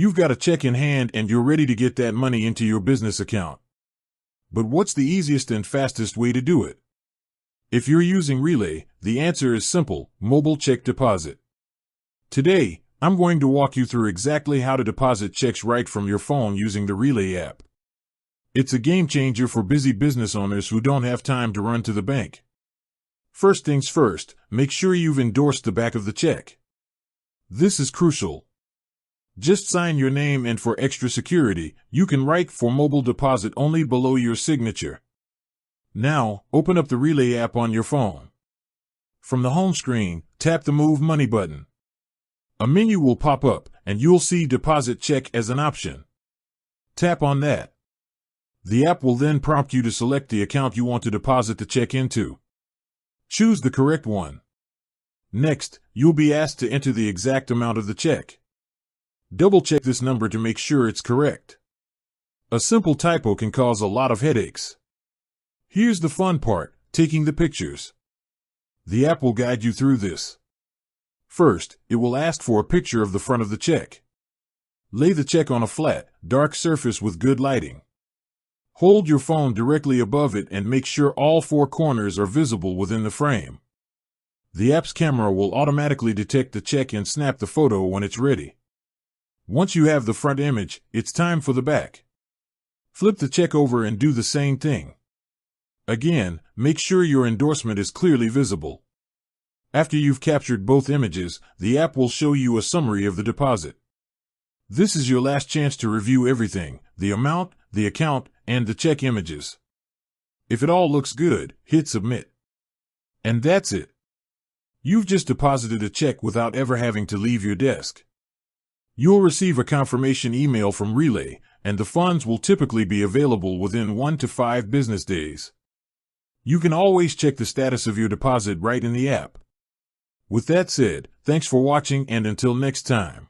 You've got a check in hand and you're ready to get that money into your business account. But what's the easiest and fastest way to do it? If you're using Relay, the answer is simple: mobile check deposit. Today, I'm going to walk you through exactly how to deposit checks right from your phone using the Relay app. It's a game changer for busy business owners who don't have time to run to the bank. First things first, make sure you've endorsed the back of the check. This is crucial. Just sign your name, and for extra security, you can write "for mobile deposit" only below your signature. Now, open up the Relay app on your phone. From the home screen, tap the Move Money button. A menu will pop up, and you'll see Deposit Check as an option. Tap on that. The app will then prompt you to select the account you want to deposit the check into. Choose the correct one. Next, you'll be asked to enter the exact amount of the check. Double-check this number to make sure it's correct. A simple typo can cause a lot of headaches. Here's the fun part: taking the pictures. The app will guide you through this. First, it will ask for a picture of the front of the check. Lay the check on a flat, dark surface with good lighting. Hold your phone directly above it and make sure all four corners are visible within the frame. The app's camera will automatically detect the check and snap the photo when it's ready. Once you have the front image, it's time for the back. Flip the check over and do the same thing. Again, make sure your endorsement is clearly visible. After you've captured both images, the app will show you a summary of the deposit. This is your last chance to review everything: the amount, the account, and the check images. If it all looks good, hit Submit. And that's it. You've just deposited a check without ever having to leave your desk. You'll receive a confirmation email from Relay, and the funds will typically be available within 1 to 5 business days. You can always check the status of your deposit right in the app. With that said, thanks for watching, and until next time.